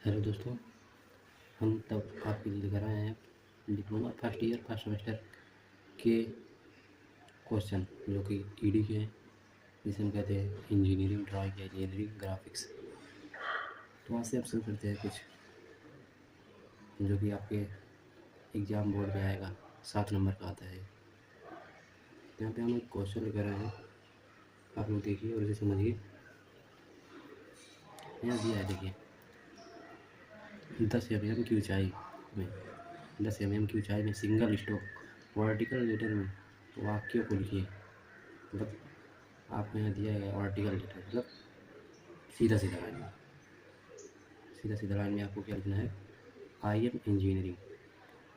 Hello दोस्तों, हम तब आपके लिए लेकर आए हैं diploma first year first semester के क्वेश्चन जो कि ईडी के हैं, जिसे हम कहते हैं इंजीनियरिंग ड्राइंग या इंजीनियरिंग ग्राफिक्स। तो आज से अब शुरू करते हैं कुछ जो कि आपके एग्ज़ाम बोर्ड में आएगा, 7 नंबर का आता है। यहाँ पे हम एक क्वेश्चन लेकर आए हैं, आप लोग देखिए और इसे समझिए। यहाँ दिया है, देखिए 10 mm की ऊंचाई में 10 mm की ऊंचाई में सिंगल स्टॉप वर्टिकल लेटर में वाक्यों को लिखिए। मतलब आपको यहाँ दिया है वर्टिकल लेटर, मतलब सीधा सीधा लाइन में, सीधा सीधा लाइन में आपको क्या लिखना है, आई एम इंजीनियरिंग।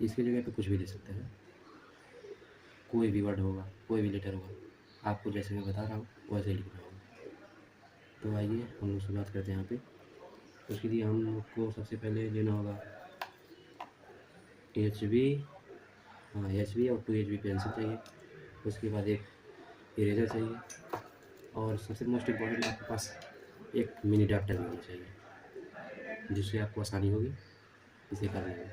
इसकी जगह पे कुछ भी दे सकते हैं, कोई भी वर्ड होगा, कोई भी लेटर होगा, आपको जैसे मैं बता रहा हूँ वैसे ही लिखना होगा। तो आइए हम लोग शुरुआत करते हैं यहाँ पे। उसके लिए हम लोग को सबसे पहले लेना होगा HB, हाँ HB और 2HB पेंसिल चाहिए। उसके बाद एक इरेजर चाहिए और सबसे मोस्ट इम्पॉर्टेंट आपके पास एक मिनी ड्राफ्टर भी होना चाहिए, जिससे आपको आसानी होगी इसे करने में।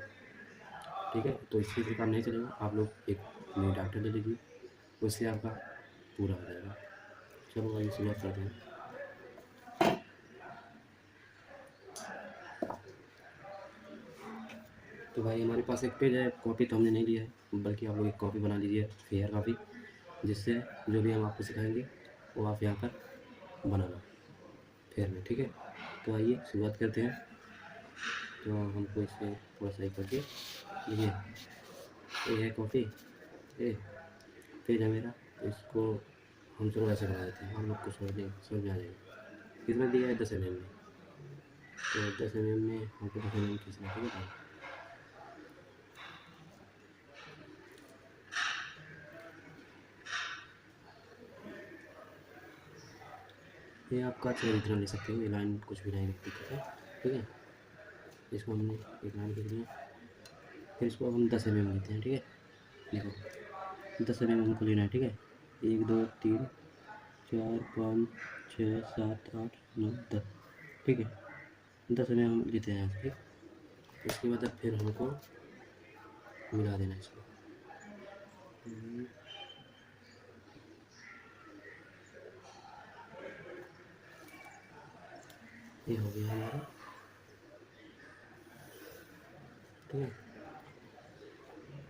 ठीक है, तो इससे भी काम नहीं चलेगा, आप लोग एक मिनी ड्राफ्टर ले लीजिए, उससे आपका पूरा हो जाएगा। चलो आइए शुरुआत करते हैं। तो भाई हमारे पास एक पेज है, कॉपी तो हमने नहीं लिया है, बल्कि आप लोग एक कॉपी बना लीजिए, फेयर कॉपी, जिससे जो भी हम आपको सिखाएंगे वो आप यहाँ पर बनाना फेयर में। ठीक है, तो आइए शुरुआत करते हैं। तो हमको इसे थोड़ा सा करके देखिए, ये है कॉपी, ये पेज है मेरा, तो इसको हम चलो ऐसे बना देते हैं, हम लोग को समझ में आ जाएगा। कितना दिया है 10 mm में, तो 10 mm में हमको 10 mm खींचना है। ठीक है, ये आपका चाहे जितना ले सकते हो, ये लाइन कुछ भी नहीं दिक्कत है। ठीक है, इसको हमने एक लाइन खींच लिया, फिर इसको हम 10 mm लेते हैं। ठीक है, देखो 10 mm हमको लेना है। ठीक है, 1 2 3 4 5 6 7 8 9 10। ठीक है, 10 mm हम लेते हैं। ठीक, इसके बाद अब फिर हमको मिला देना इसको। ये हो गया हमारा। ठीक है,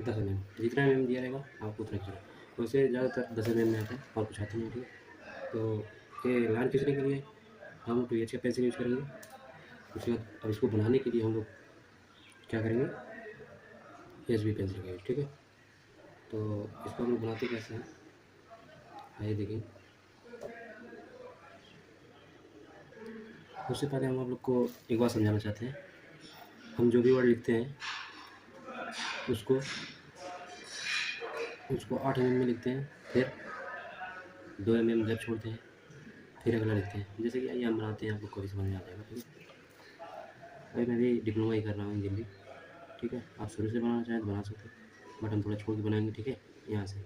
10 mm जितना mm दिया रहेगा आपको उतना खींचना। वैसे ज़्यादातर 10 mm में आता है और कुछ आता नहीं। ठीक है, तो ये लाइन खींचने के लिए हम 2H का पेंसिल यूज़ करेंगे। उसके बाद अब इसको बनाने के लिए हम लोग क्या करेंगे, HB पेंसिल का यूज़। ठीक है, तो इसको हम लोग बनाते कैसे हैं, आइए देखिए। उससे पहले हम आप लोग को एक बात समझाना चाहते हैं। हम जो भी वर्ड लिखते हैं उसको 8 mm में लिखते हैं, फिर 2 mm गैप छोड़ते हैं, फिर अगला लिखते हैं। जैसे कि आइए हम बनाते हैं, आप लोग को भी समझ में आ जाएगा। ठीक है, भाई मैं भी डिप्लोमा ही कर रहा हूँ इंजीनियरिंग। ठीक है, आप शुरू से बनाना चाहें तो बना सकते हैं, बट हम थोड़ा छोड़ के बनाएंगे। ठीक है, यहाँ से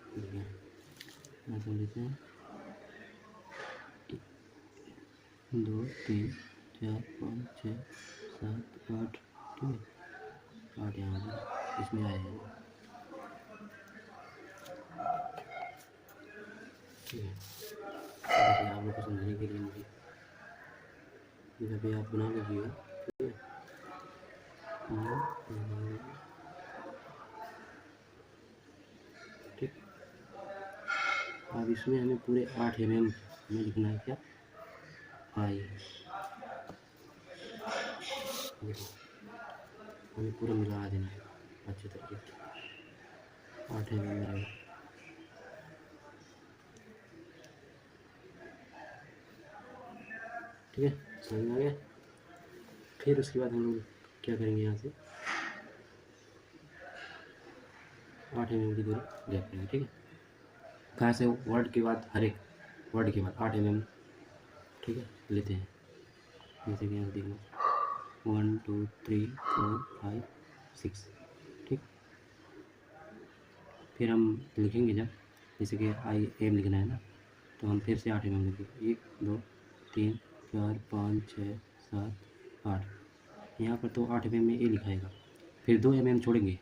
देखिए, यहाँ से हम लिखते हैं 2 3 4 5 6 7 8। ठीक है, 8 यहाँ से इसमें आए हैं। ठीक है, देखिए आप लोग को समझने के लिए मुझे जब भी आप बना लीजिएगा। ठीक है, ठीक, अब इसमें हमें पूरे 8 mm में लिखना है क्या, आई। देखो हमें पूरा मिला देना है अच्छे तरीके से, 8 mm में रहेगा। ठीक है, समझ में आ गया। फिर उसके बाद हम लोग क्या करेंगे, यहाँ से 8 mm की दूरी गैप करेंगे। ठीक है, कहाँ से, वर्ड के बाद, हर एक वर्ड के बाद 8 mm। ठीक है, लेते हैं। जैसे कि यहाँ देखो 1 2 3 4 5 6। ठीक, फिर हम लिखेंगे जब, जैसे कि आई एम लिखना है ना, तो हम फिर से 8 mm लिखेंगे, 1 2 3 4 5 6 7 8। यहाँ पर तो 8 mm में ए लिखाएगा, फिर 2 mm छोड़ेंगे,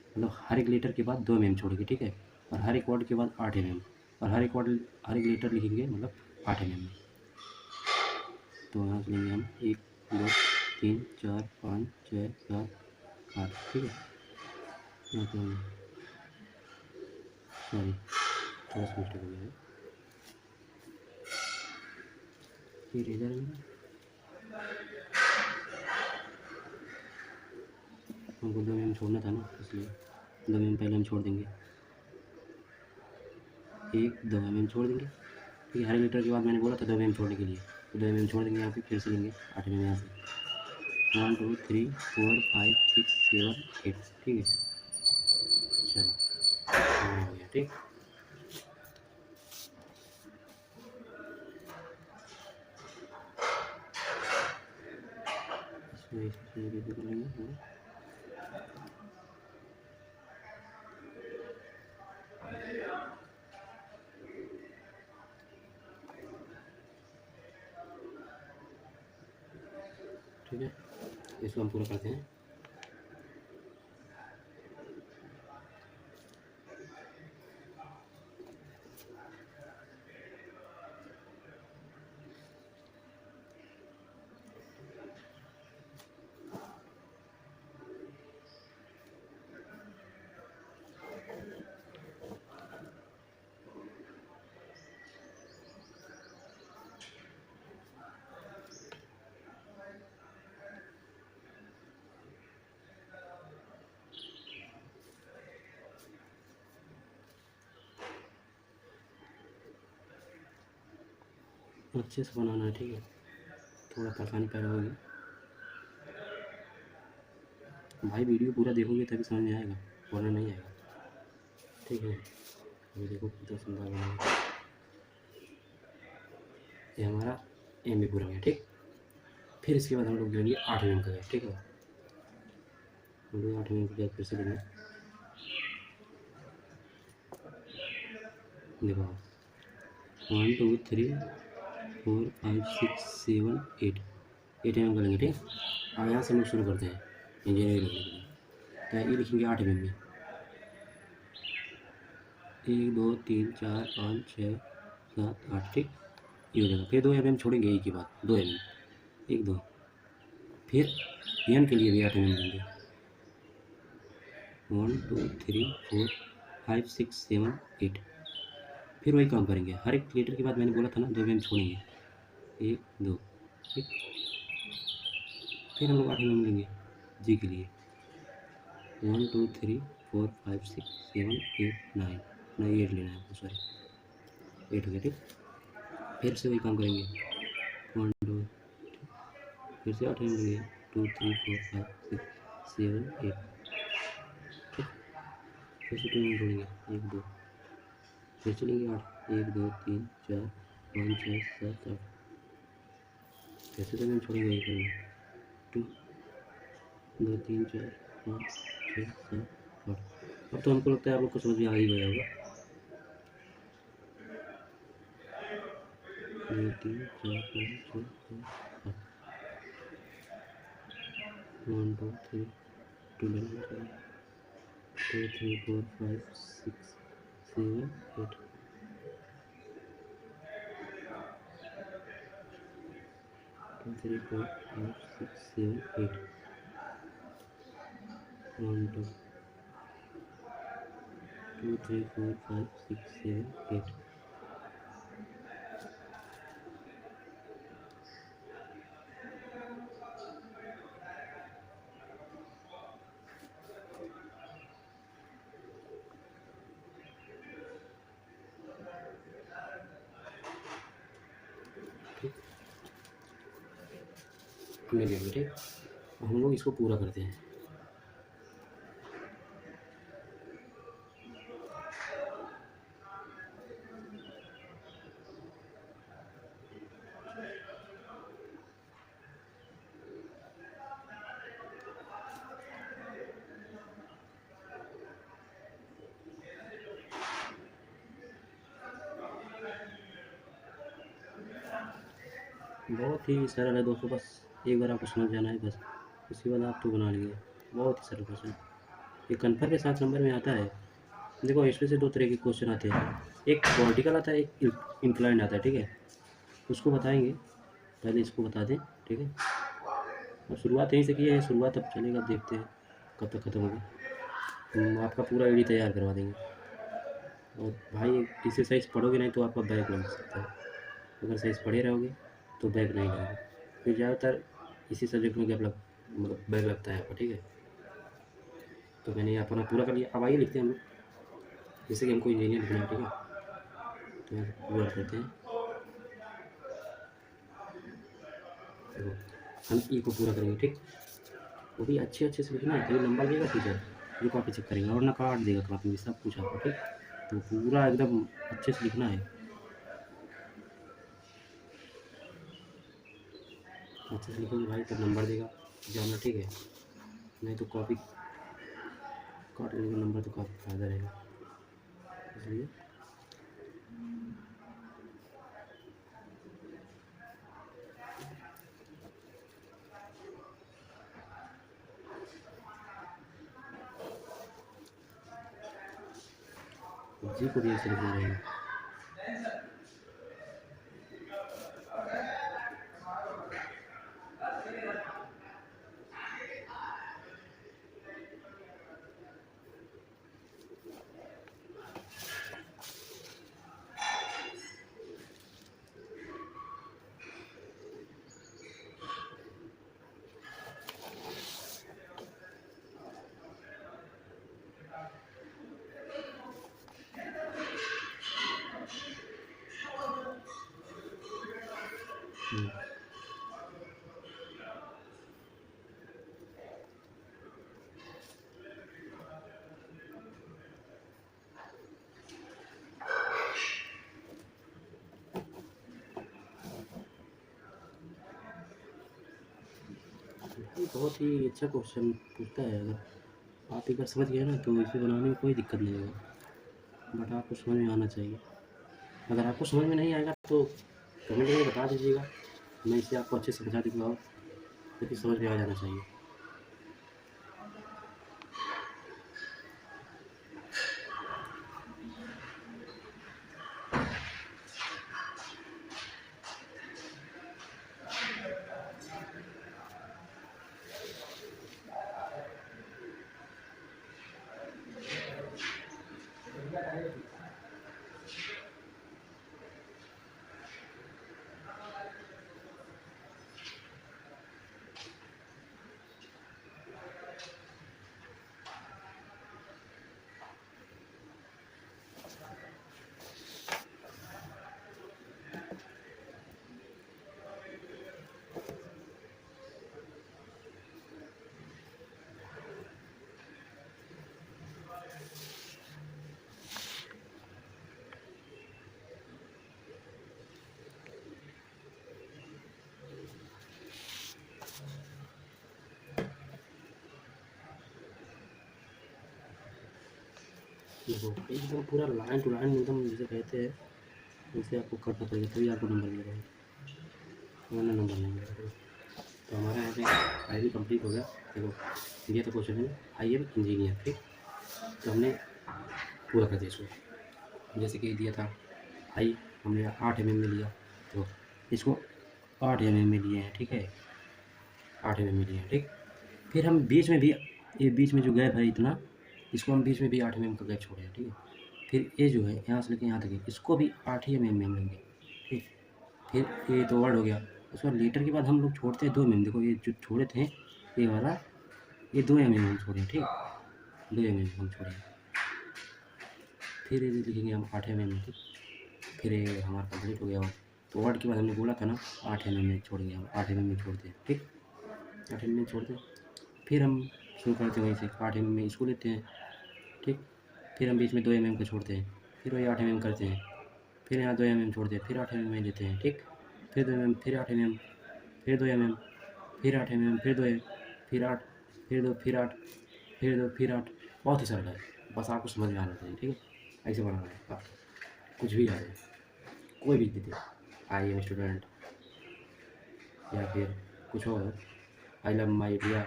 मतलब हर एक लेटर के बाद 2 mm छोड़ेंगे, ठीक है। और हर एक वर्ड के बाद 8 mm, और हर एक वर्ड हर एक लेटर लिखेंगे मतलब 8 mm में। तो यहाँ से लेंगे हम 1 2 3 4 5 6 7 8, ठीक है। यहाँ पे हम सॉरी थोड़ा सा मिस्टेक हो गया है, फिर इधर हमको 2 mm छोड़ना था ना, इसलिए 2 mm पहले हम छोड़ देंगे, 1 2 mm छोड़ देंगे, ठीक है। हर लीटर के बाद मैंने बोला था 2 mm छोड़ने के लिए, तो 2 mm छोड़ देंगे। यहाँ पे फिर से लेंगे 8 mm यहाँ से 1 2 3 4 5 6 7 8, ठीक है। चलो हो गया, ठीक। इसमें इसे कर लेंगे, ठीक है। इसको हम पूरा करते हैं। अच्छे से बनाना है, ठीक है। थोड़ा परेशानी पैदा होगी भाई, वीडियो पूरा देखोगे तभी समझ में आएगा, वरना नहीं आएगा, ठीक है। अभी देखो कितना सुंदर बना, ये हमारा एम भी पूरा हो गया, ठीक। फिर इसके बाद हम लोग लेंगे 8 mm का गैप, ठीक है। हम लोग 8 mm का गैप फिर से लेंगे, देखो 1 2 3 4 5 6 7 8 mm का लेंगे, ठीक। अब यहाँ से हम लोग शुरू करते हैं इंजीनियरिंग लिखने के लिए, तो ये लिखेंगे 8 mm में 1 2 3 4 5 6 7 8, ठीक। ये हो जाएगा। फिर 2 mm छोड़ेंगे एक ही बात, 2 mm 1 2, फिर एन के लिए भी 8 mm लेंगे 1 2 3 4 5 6 7 8। फिर वही काम करेंगे, हर एक लेटर के बाद मैंने बोला था ना 2 mm छोड़ेंगे 1 2, ठीक। फिर हम लोग 8 mm लेंगे जी के लिए 1 2 3 4 5 6 7 8 9, नहीं 8 लेना है, सॉरी 8 हो गया, ठीक। फिर से वही काम करेंगे 1 2, फिर से 8 mm लेंगे 2 3 4 5 6 7 8, ठीक। फिर से 2 mm छोड़ेंगे 1 2, फिर चलेंगे 8 1 2 3 4 5 6 7 8, फिर से 2 mm छोड़ेंगे 1 2 2 3 4 5 6 7 8। अब तो हमको लगता है आप लोग को समझ में आ ही गया होगा, 2 3 4 5 6 7 8, 1 2 3 2 3 4 5 6 7 8, 2 3 4 5 6 7 8, 1 2 2 3 4 5 6 7 8, ठीक। हमने ले लिया, ठीक। हम लोग इसको पूरा करते हैं। बहुत ही सरल है दोस्तों, बस एक बार आपको समझ जाना है बस, उसके बाद आप तो बना लिए। बहुत ही सरल क्वेश्चन, ये कन्फर्म के साथ नंबर में आता है। देखो इसमें से दो तरह के क्वेश्चन आते हैं, एक वर्टिकल आता है, एक इंक्लाइंड आता है, ठीक है। उसको बताएंगे, पहले इसको बता दें, ठीक है। अब शुरुआत यहीं से की है, शुरुआत अब चलेगा, देखते हैं कब तक ख़त्म होगा। हम आपका पूरा आईडी तैयार करवा देंगे। और भाई इसे सही से पढ़ोगे नहीं तो आपका बैक लग सकता है, अगर सही से पढ़े रहोगे तो बैक नहीं लगेगा। फिर ज़्यादातर इसी सब्जेक्ट में गैप लग मतलब बैक लगता है आपका, ठीक है। तो मैंने अपना पूरा कर लिया, अब आइए लिखते हैं हम लोग, जैसे कि हमको इंजीनियर लिखना है, ठीक है। तो यहाँ पूरा करते हैं, देखो हम ई को पूरा करेंगे, ठीक। वो भी अच्छे अच्छे से लिखना है, तभी नंबर देगा टीचर, जो कॉपी चेक करेंगे और ना काट देगा कॉपी में, सब कुछ आपको, ठीक। तो पूरा एकदम अच्छे से लिखना है, अच्छे से लिखोगे भाई तब नंबर देगा जानना, ठीक है। नहीं तो कॉपी काट लेगा नंबर तो काफ़ी फ़ायदा रहेगा, इसलिए जी को भी ऐसे लिखना रहेगा। ये बहुत ही अच्छा क्वेश्चन पूछता है, अगर आप एक बार समझ गए ना तो इसे बनाने में कोई दिक्कत नहीं होगा, बट आपको समझ में आना चाहिए। अगर आपको समझ में नहीं आएगा तो कमेंट में बता दीजिएगा, मैं इसे आपको अच्छे से समझा दूँगा, लेकिन समझ में आ जाना चाहिए। देखो एकदम पूरा लाइन टू लाइन एकदम जिसे कहते हैं, वैसे आपको करना पड़ेगा तभी आपको नंबर मिलेगा, वरना नंबर नहीं मिलेगा। तो हमारा यहाँ पे आई कंप्लीट हो गया। देखो ये तो क्वेश्चन है आई एम इंजीनियर, ठीक। तो हमने पूरा कर दिया इसको, जैसे कि दिया था आई हमने 8 mm में लिया, तो इसको 8 mm में लिए हैं, ठीक है, 8 mm में लिए हैं, ठीक। फिर हम बीच में भी, ये बीच में जो गैप है इतना, इसको हम बीच में भी 8 mm का गैप छोड़े हैं, ठीक है। फिर ये जो है यहाँ से लेके यहाँ तक है, इसको भी 8 mm में हम लेंगे, ठीक। फिर ये तो वर्ड हो गया, उसके बाद लीटर के बाद हम लोग छोड़ते हैं 2 mm, देखो ये जो छोड़े थे ये वाला, ये 2 mm हम छोड़े, ठीक, 2 mm हम छोड़े। फिर ये लिखेंगे हम 8 mm, ठीक। फिर ये हमारा कंप्लीट हो गया। तो वर्ड के बाद हमने बोला था ना 8 mm में छोड़ गया, हम 8 mm में छोड़ते हैं, ठीक, 8 mm में छोड़ते हैं। फिर हम शुरू करते हैं वहीं से, 8 mm में इसको लेते हैं, ठीक। फिर हम बीच में 2 mm का छोड़ते हैं, फिर वही 8 mm करते हैं, फिर यहाँ 2 mm छोड़ते हैं, फिर 8 mm में लेते हैं, ठीक। फिर 2 mm, फिर 8 mm, फिर 2 mm, फिर 8 mm, फिर 2, फिर 8, फिर 2, फिर 8, फिर 2, फिर 8। बहुत ही सरल है, बस आपको समझ में आना चाहिए, ठीक है। ऐसे बनाना है आप, कुछ भी आ जाए, कोई भी दे दे, आई एम स्टूडेंट, या फिर कुछ और, आई लव माई इंडिया,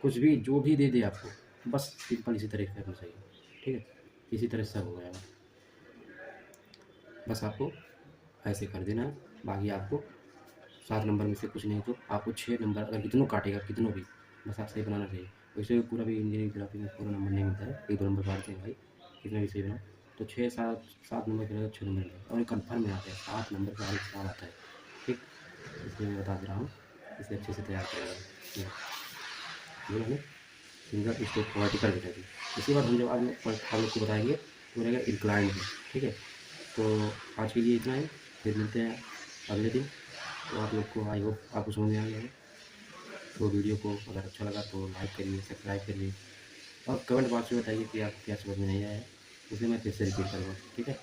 कुछ भी जो भी दे दे आपको, बस सिंपल इसी तरह करना चाहिए। ठीक है, इसी तरह से सब हो जाएगा। बस आपको ऐसे कर देना है। बाकी आपको 7 नंबर में से कुछ नहीं तो आपको 6 नंबर, अगर कितनों काटेगा कितनों भी, बस आप सही बनाना चाहिए। वैसे पूरा भी इंजीनियरिंग ग्राफिक में पूरा नंबर नहीं मिलता है, 1-2 नंबर काटते हैं भाई, कितना भी सही बनाओ। तो 6-7 नंबर करेगा, 6 नंबर मिलेगा, और ये कन्फर्म में आता है 7 नंबर का हर एक सवाल आता है। ठीक, इसलिए मैं बता दे रहा हूँ, इसे अच्छे से तैयार करेगा। बोला ना, फिंगर स्टेप वर्टिकल गिरेगी। इसके बाद हम जब आप लोग को बताएंगे तो रहेगा इंक्लाइन है। ठीक है, तो आज के लिए इतना है, फिर मिलते हैं अगले दिन। तो आप लोग को आई होप आपको समझ में आ गया हो। तो वीडियो को अगर अच्छा लगा तो लाइक करिए, सब्सक्राइब करिए, और कमेंट बॉक्स में बताइए कि आपको क्या समझ में नहीं आया है, उसे मैं फिर से रिपीट करूँगा। ठीक है।